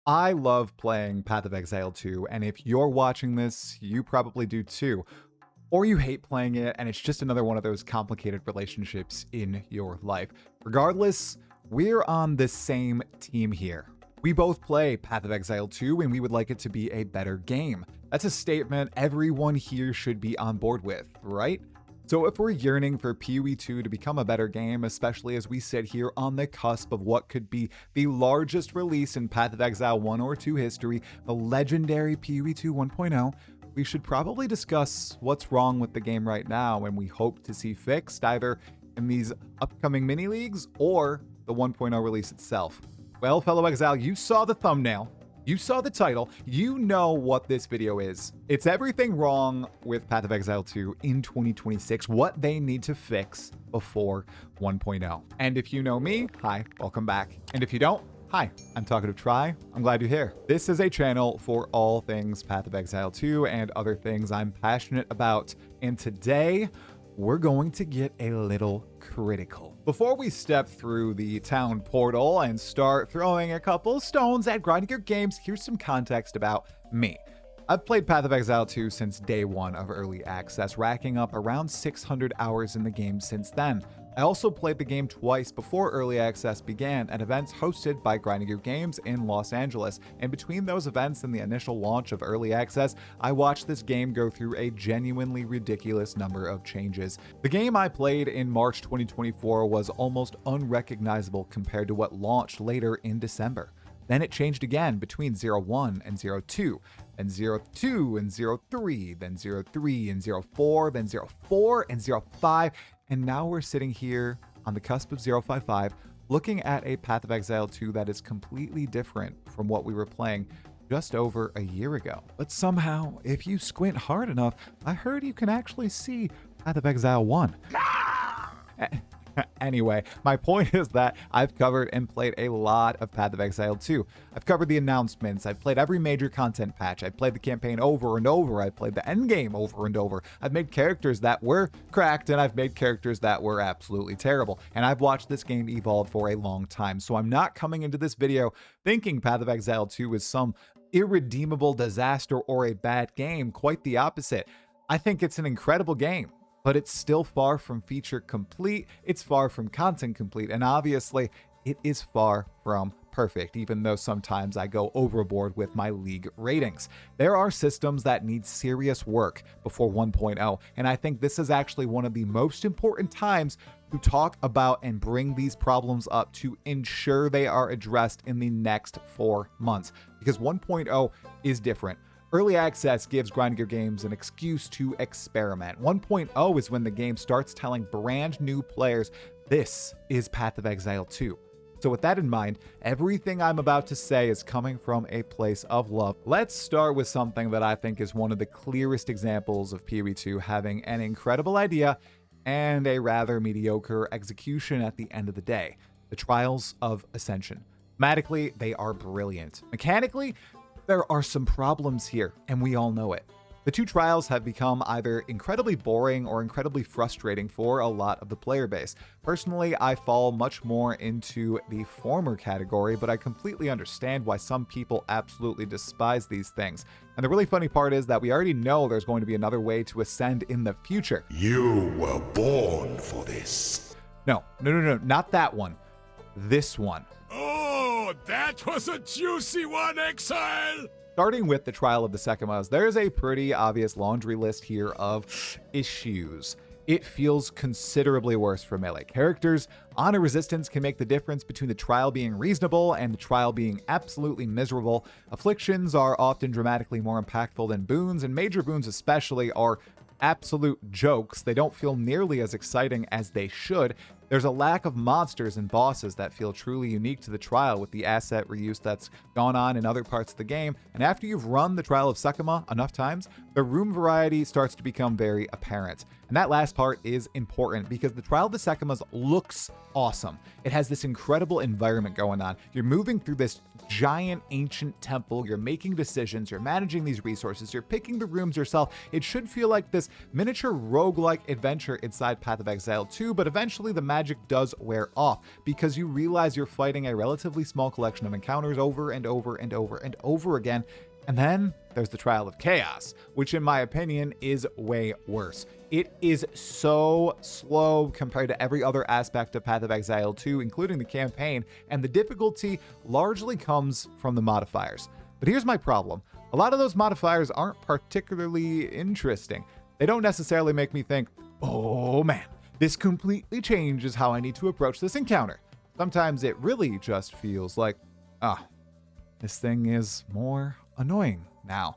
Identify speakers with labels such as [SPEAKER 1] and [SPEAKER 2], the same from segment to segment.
[SPEAKER 1] I love playing Path of Exile 2, and if you're watching this, you probably do too. Or you hate playing it, and it's just another one of those complicated relationships in your life. Regardless, we're on the same team here. We both play Path of Exile 2, and we would like it to be a better game. That's a statement everyone here should be on board with, right? So if we're yearning for PoE 2 to become a better game, especially as we sit here on the cusp of what could be the largest release in Path of Exile 1 or 2 history, the legendary PoE 2 1.0, we should probably discuss what's wrong with the game right now and we hope to see fixed either in these upcoming mini leagues or the 1.0 release itself. Well, fellow Exile, you saw the thumbnail. You saw the title, you know what this video is. It's everything wrong with Path of Exile 2 in 2026, what they need to fix before 1.0. And if you know me, hi, welcome back. And if you don't, hi, I'm Talkative Tri. I'm glad you're here. This is a channel for all things Path of Exile 2 and other things I'm passionate about. And today, we're going to get a little critical. Before we step through the town portal and start throwing a couple stones at grinding your games, here's some context about me. I've played Path of Exile 2 since day one of early access, racking up around 600 hours in the game since then. I also played the game twice before early access began at events hosted by Grinding Gear Games in Los Angeles, and between those events and the initial launch of early access, I watched this game go through a genuinely ridiculous number of changes. The game I played in March 2024 was almost unrecognizable compared to what launched later in December. Then it changed again between 0.1 and 0.2, then 0.2 and 0.3, then 0.3 and 0.4, then 0.4 and 0.5, and now we're sitting here on the cusp of 0.55, looking at a Path of Exile 2 that is completely different from what we were playing just over a year ago. But somehow, if you squint hard enough, I heard you can actually see Path of Exile 1. Anyway, my point is that I've covered and played a lot of Path of Exile 2. I've covered the announcements, I've played every major content patch, I've played the campaign over and over, I've played the endgame over and over, I've made characters that were cracked, and I've made characters that were absolutely terrible, and I've watched this game evolve for a long time, so I'm not coming into this video thinking Path of Exile 2 is some irredeemable disaster or a bad game. Quite the opposite. I think it's an incredible game, but it's still far from feature complete, it's far from content complete, and obviously, it is far from perfect, even though sometimes I go overboard with my league ratings. There are systems that need serious work before 1.0, and I think this is actually one of the most important times to talk about and bring these problems up to ensure they are addressed in the next 4 months, because 1.0 is different. Early access gives Grinding Gear Games an excuse to experiment. 1.0 is when the game starts telling brand new players, this is Path of Exile 2. So with that in mind, everything I'm about to say is coming from a place of love. Let's start with something that I think is one of the clearest examples of PoE 2 having an incredible idea and a rather mediocre execution at the end of the day. The Trials of Ascension. Thematically, they are brilliant. Mechanically, there are some problems here, and we all know it. The two trials have become either incredibly boring or incredibly frustrating for a lot of the player base. Personally, I fall much more into the former category, but I completely understand why some people absolutely despise these things. And the really funny part is that we already know there's going to be another way to ascend in the future.
[SPEAKER 2] You were born for this.
[SPEAKER 1] No, not that one. This one.
[SPEAKER 2] Oh, that was a juicy one, Exile!
[SPEAKER 1] Starting with the Trial of the Sekimas, there's a pretty obvious laundry list here of issues. It feels considerably worse for melee characters. Honor resistance can make the difference between the trial being reasonable and the trial being absolutely miserable. Afflictions are often dramatically more impactful than boons, and major boons especially are absolute jokes. They don't feel nearly as exciting as they should. There's a lack of monsters and bosses that feel truly unique to the trial with the asset reuse that's gone on in other parts of the game, and after you've run the Trial of Sekima enough times, the room variety starts to become very apparent. And that last part is important because the Trial of the Sekimas looks awesome. It has this incredible environment going on. You're moving through this giant ancient temple, you're making decisions, you're managing these resources, you're picking the rooms yourself. It should feel like this miniature roguelike adventure inside Path of Exile 2, but eventually the magic does wear off because you realize you're fighting a relatively small collection of encounters over and over and over and over again. And then there's the Trial of Chaos, which in my opinion is way worse. It is so slow compared to every other aspect of Path of Exile 2, including the campaign, and the difficulty largely comes from the modifiers. But here's my problem. A lot of those modifiers aren't particularly interesting. They don't necessarily make me think, oh man, this completely changes how I need to approach this encounter. Sometimes it really just feels like, this thing is more annoying now.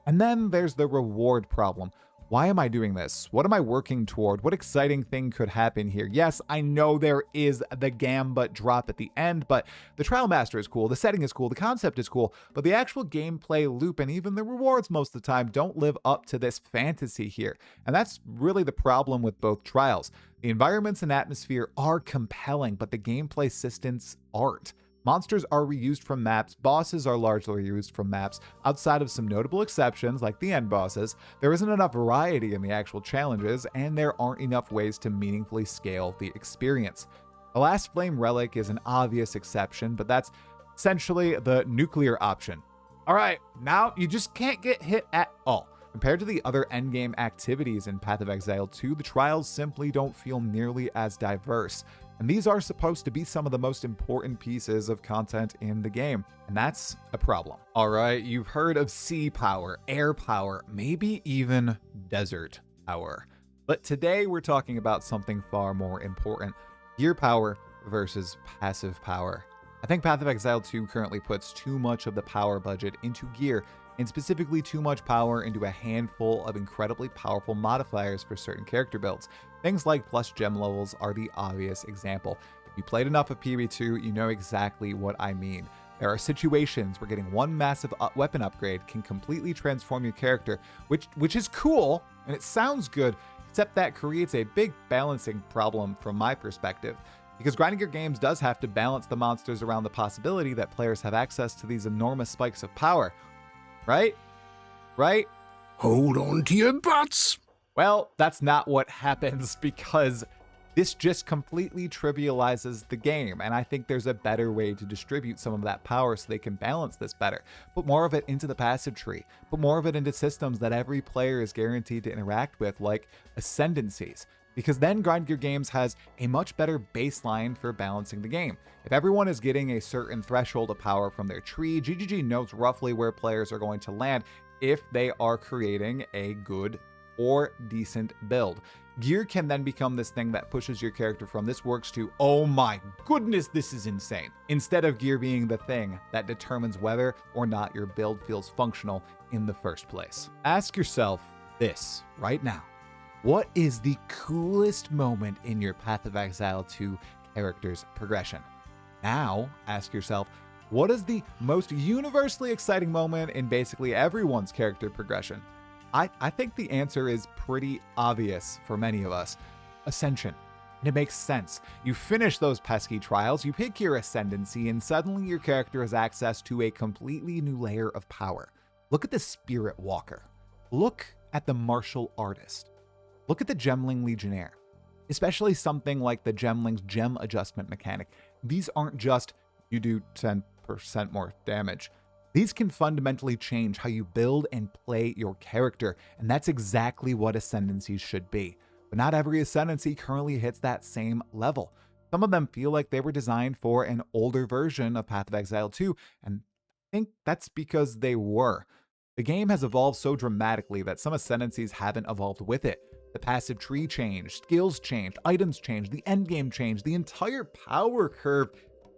[SPEAKER 1] And then there's the reward problem. Why am I doing this? What am I working toward? What exciting thing could happen here? Yes, I know there is the Gambit drop at the end, but the Trial Master is cool, the setting is cool, the concept is cool, but the actual gameplay loop and even the rewards most of the time don't live up to this fantasy here. And that's really the problem with both trials. The environments and atmosphere are compelling, but the gameplay systems aren't. Monsters are reused from maps, bosses are largely reused from maps. Outside of some notable exceptions, like the end bosses, there isn't enough variety in the actual challenges, and there aren't enough ways to meaningfully scale the experience. The Last Flame Relic is an obvious exception, but that's essentially the nuclear option. Alright, now you just can't get hit at all. Compared to the other endgame activities in Path of Exile 2, the trials simply don't feel nearly as diverse. And these are supposed to be some of the most important pieces of content in the game, and that's a problem. All right, you've heard of sea power, air power, maybe even desert power. But today we're talking about something far more important: gear power versus passive power. I think Path of Exile 2 currently puts too much of the power budget into gear, and specifically too much power into a handful of incredibly powerful modifiers for certain character builds. Things like plus gem levels are the obvious example. If you played enough of PB2, you know exactly what I mean. There are situations where getting one massive weapon upgrade can completely transform your character, which is cool, and it sounds good, except that creates a big balancing problem from my perspective. Because grinding your games does have to balance the monsters around the possibility that players have access to these enormous spikes of power. Right? Right?
[SPEAKER 2] Hold on to your butts.
[SPEAKER 1] Well, that's not what happens, because this just completely trivializes the game, and I think there's a better way to distribute some of that power so they can balance this better. Put more of it into the passive tree. Put more of it into systems that every player is guaranteed to interact with, like Ascendancies. Because then Grind Gear Games has a much better baseline for balancing the game. If everyone is getting a certain threshold of power from their tree, GGG knows roughly where players are going to land if they are creating a good or decent build. Gear can then become this thing that pushes your character from this works to, oh my goodness, this is insane, instead of gear being the thing that determines whether or not your build feels functional in the first place. Ask yourself this right now. What is the coolest moment in your Path of Exile 2 character's progression? Now, ask yourself, what is the most universally exciting moment in basically everyone's character progression? I think the answer is pretty obvious for many of us. Ascension. And it makes sense. You finish those pesky trials, you pick your Ascendancy, and suddenly your character has access to a completely new layer of power. Look at the Spirit Walker. Look at the Martial Artist. Look at the Gemling Legionnaire, especially something like the Gemling's gem adjustment mechanic. These aren't just, you do 10% more damage. These can fundamentally change how you build and play your character, and that's exactly what Ascendancies should be. But not every Ascendancy currently hits that same level. Some of them feel like they were designed for an older version of Path of Exile 2, and I think that's because they were. The game has evolved so dramatically that some Ascendancies haven't evolved with it. The passive tree changed, skills changed, items changed, the endgame changed, the entire power curve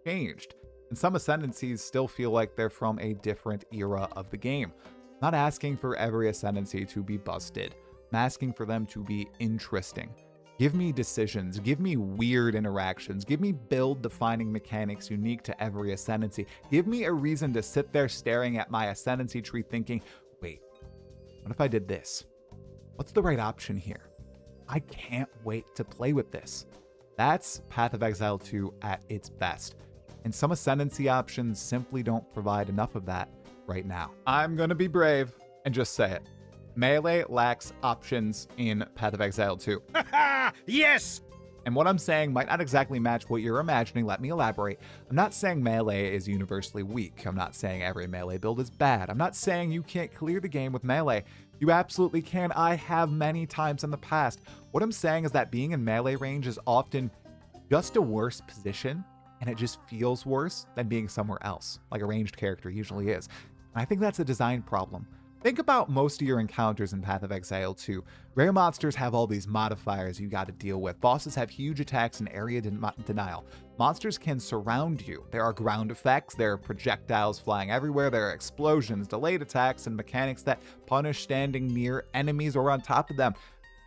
[SPEAKER 1] changed. And some Ascendancies still feel like they're from a different era of the game. I'm not asking for every Ascendancy to be busted. I'm asking for them to be interesting. Give me decisions, give me weird interactions, give me build-defining mechanics unique to every Ascendancy. Give me a reason to sit there staring at my Ascendancy tree thinking, wait, what if I did this? What's the right option here? I can't wait to play with this. That's Path of Exile 2 at its best. And some Ascendancy options simply don't provide enough of that right now. I'm gonna be brave and just say it. Melee lacks options in Path of Exile 2.
[SPEAKER 2] Yes!
[SPEAKER 1] And what I'm saying might not exactly match what you're imagining. Let me elaborate. I'm not saying melee is universally weak. I'm not saying every melee build is bad. I'm not saying you can't clear the game with melee. You absolutely can. I have many times in the past. What I'm saying is that being in melee range is often just a worse position, and it just feels worse than being somewhere else, like a ranged character usually is. And I think that's a design problem. Think about most of your encounters in Path of Exile 2. Rare monsters have all these modifiers you gotta deal with. Bosses have huge attacks and area denial. Monsters can surround you. There are ground effects, there are projectiles flying everywhere, there are explosions, delayed attacks, and mechanics that punish standing near enemies or on top of them,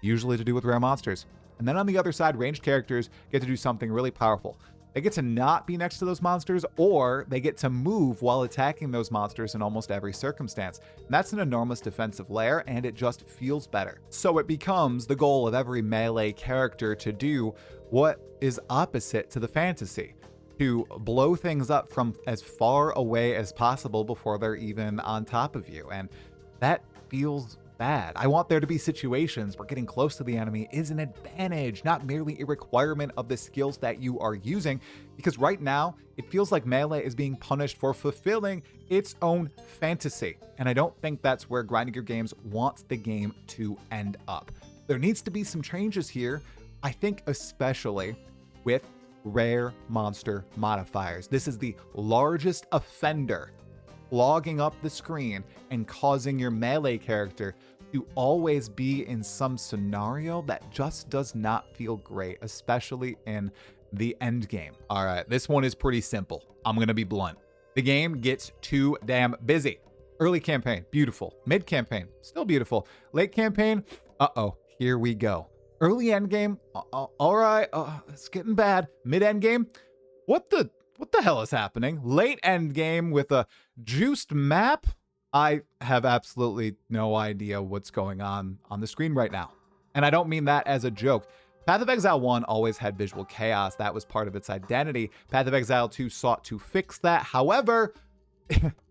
[SPEAKER 1] usually to do with rare monsters. And then on the other side, ranged characters get to do something really powerful. They get to not be next to those monsters, or they get to move while attacking those monsters in almost every circumstance. And that's an enormous defensive layer, and it just feels better. So it becomes the goal of every melee character to do what is opposite to the fantasy, to blow things up from as far away as possible before they're even on top of you. And that feels bad. I want there to be situations where getting close to the enemy is an advantage, not merely a requirement of the skills that you are using, because right now it feels like melee is being punished for fulfilling its own fantasy, and I don't think that's where Grinding Gear Games wants the game to end up. There needs to be some changes here, I think especially with rare monster modifiers. This is the largest offender logging up the screen and causing your melee character to always be in some scenario that just does not feel great, especially in the end game. All right, this one is pretty simple. I'm gonna be blunt. The game gets too damn busy. Early campaign, beautiful. Mid campaign, still beautiful. Late campaign, uh-oh, here we go. Early end game, all right, it's getting bad. Mid end game, what the hell is happening? Late end game with a juiced map? I have absolutely no idea what's going on the screen right now. And I don't mean that as a joke. Path of Exile 1 always had visual chaos. That was part of its identity. Path of Exile 2 sought to fix that. However,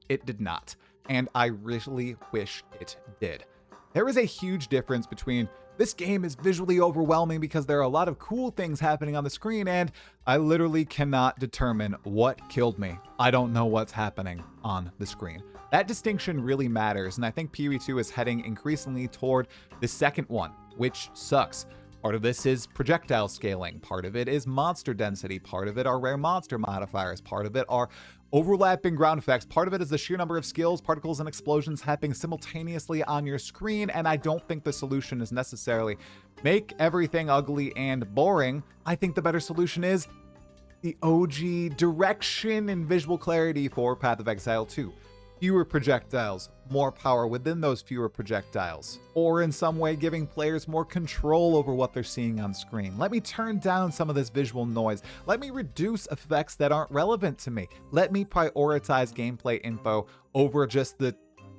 [SPEAKER 1] it did not. And I really wish it did. There is a huge difference between this game is visually overwhelming because there are a lot of cool things happening on the screen, and I literally cannot determine what killed me. I don't know what's happening on the screen. That distinction really matters, and I think PoE2 is heading increasingly toward the second one, which sucks. Part of this is projectile scaling, part of it is monster density, part of it are rare monster modifiers, part of it are overlapping ground effects, part of it is the sheer number of skills, particles, and explosions happening simultaneously on your screen, and I don't think the solution is necessarily make everything ugly and boring. I think the better solution is the OG direction and visual clarity for Path of Exile 2. Fewer projectiles, more power within those fewer projectiles, or in some way giving players more control over what they're seeing on screen. Let me turn down some of this visual noise. Let me reduce effects that aren't relevant to me. Let me prioritize gameplay info over just the,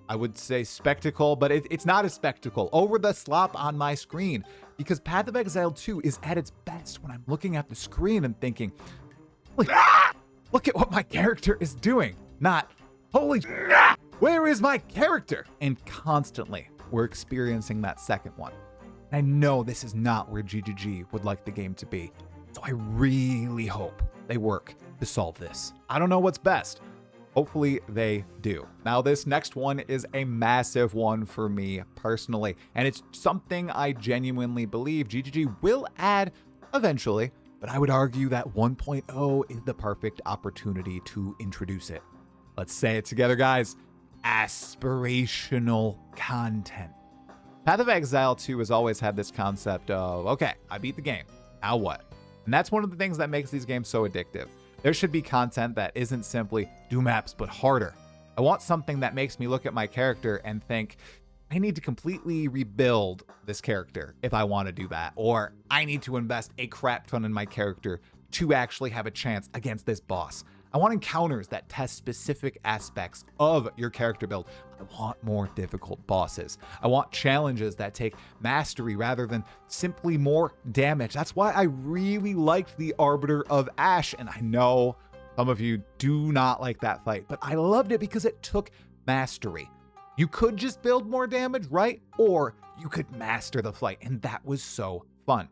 [SPEAKER 1] I would say, spectacle, but it's not a spectacle, over the slop on my screen. Because Path of Exile 2 is at its best when I'm looking at the screen and thinking, look at what my character is doing, not holy where is my character? And constantly, we're experiencing that second one. I know this is not where GGG would like the game to be, so I really hope they work to solve this. I don't know what's best. Hopefully they do. Now, this next one is a massive one for me personally, and it's something I genuinely believe GGG will add eventually, but I would argue that 1.0 is the perfect opportunity to introduce it. Let's say it together, guys. Aspirational content. Path of Exile 2 has always had this concept of, okay, I beat the game, now what? And that's one of the things that makes these games so addictive. There should be content that isn't simply do maps, but harder. I want something that makes me look at my character and think, I need to completely rebuild this character if I want to do that. Or I need to invest a crap ton in my character to actually have a chance against this boss. I want encounters that test specific aspects of your character build. I want more difficult bosses. I want challenges that take mastery rather than simply more damage. That's why I really liked the Arbiter of Ash, and I know some of you do not like that fight, but I loved it because it took mastery. You could just build more damage, right? Or you could master the fight, and that was so fun.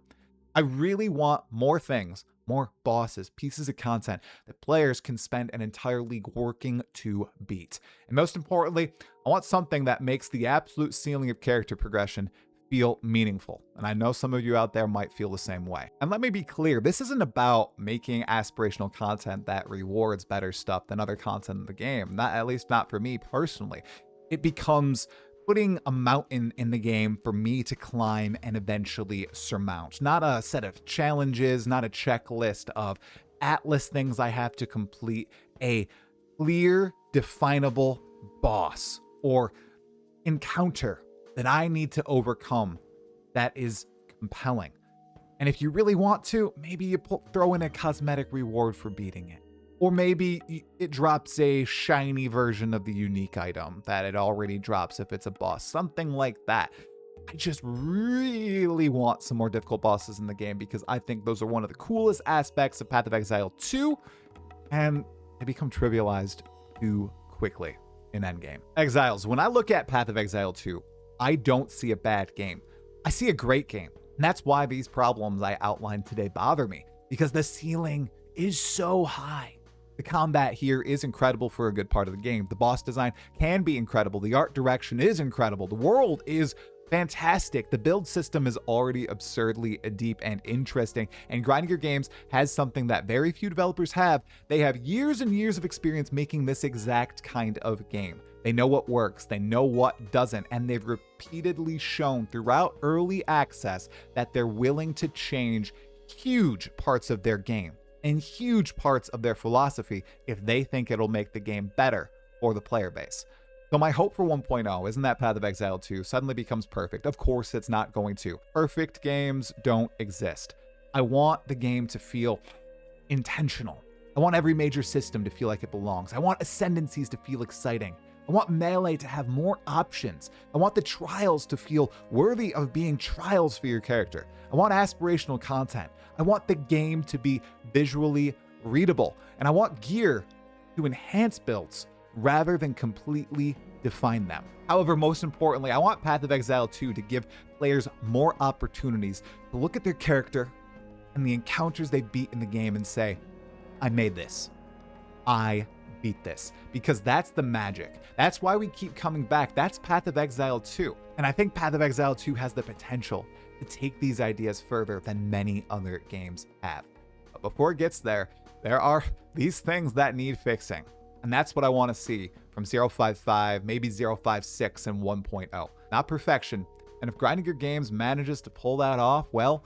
[SPEAKER 1] I really want more things, more bosses, pieces of content that players can spend an entire league working to beat. And most importantly, I want something that makes the absolute ceiling of character progression feel meaningful. And I know some of you out there might feel the same way. And let me be clear, this isn't about making aspirational content that rewards better stuff than other content in the game. Not, at least not for me personally. It becomes putting a mountain in the game for me to climb and eventually surmount. Not a set of challenges, not a checklist of Atlas things I have to complete, a clear, definable boss or encounter that I need to overcome that is compelling. And if you really want to, maybe you throw in a cosmetic reward for beating it. Or maybe it drops a shiny version of the unique item that it already drops if it's a boss. Something like that. I just really want some more difficult bosses in the game because I think those are one of the coolest aspects of Path of Exile 2, and they become trivialized too quickly in Endgame. Exiles, when I look at Path of Exile 2, I don't see a bad game. I see a great game. And that's why these problems I outlined today bother me, because the ceiling is so high. The combat here is incredible for a good part of the game. The boss design can be incredible. The art direction is incredible. The world is fantastic. The build system is already absurdly deep and interesting, and grinding your games has something that very few developers have. They have years and years of experience making this exact kind of game. They know what works, they know what doesn't, and they've repeatedly shown throughout early access that they're willing to change huge parts of their game and huge parts of their philosophy if they think it'll make the game better for the player base. So my hope for 1.0 isn't that Path of Exile 2 suddenly becomes perfect. Of course it's not going to. Perfect games don't exist. I want the game to feel intentional. I want every major system to feel like it belongs. I want Ascendancies to feel exciting. I want Melee to have more options. I want the trials to feel worthy of being trials for your character. I want aspirational content. I want the game to be visually readable. And I want gear to enhance builds rather than completely define them. However, most importantly, I want Path of Exile 2 to give players more opportunities to look at their character and the encounters they beat in the game and say, I made this. I beat this. Because that's the magic. That's why we keep coming back. That's Path of Exile 2. And I think Path of Exile 2 has the potential to take these ideas further than many other games have. But before it gets there, there are these things that need fixing. And that's what I want to see from 0.55, maybe 0.56 and 1.0. Not perfection. And if grinding your games manages to pull that off, well,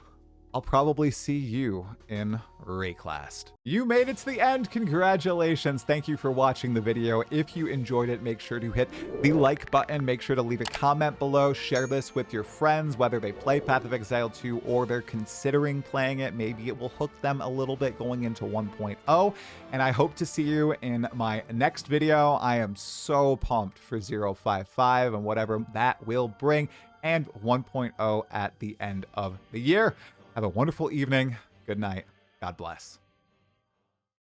[SPEAKER 1] I'll probably see you in Rayclast. You made it to the end. Congratulations. Thank you for watching the video. If you enjoyed it, make sure to hit the like button. Make sure to leave a comment below. Share this with your friends, whether they play Path of Exile 2 or they're considering playing it. Maybe it will hook them a little bit going into 1.0. And I hope to see you in my next video. I am so pumped for 0.55 and whatever that will bring, and 1.0 at the end of the year. Have a wonderful evening. Good night. God bless.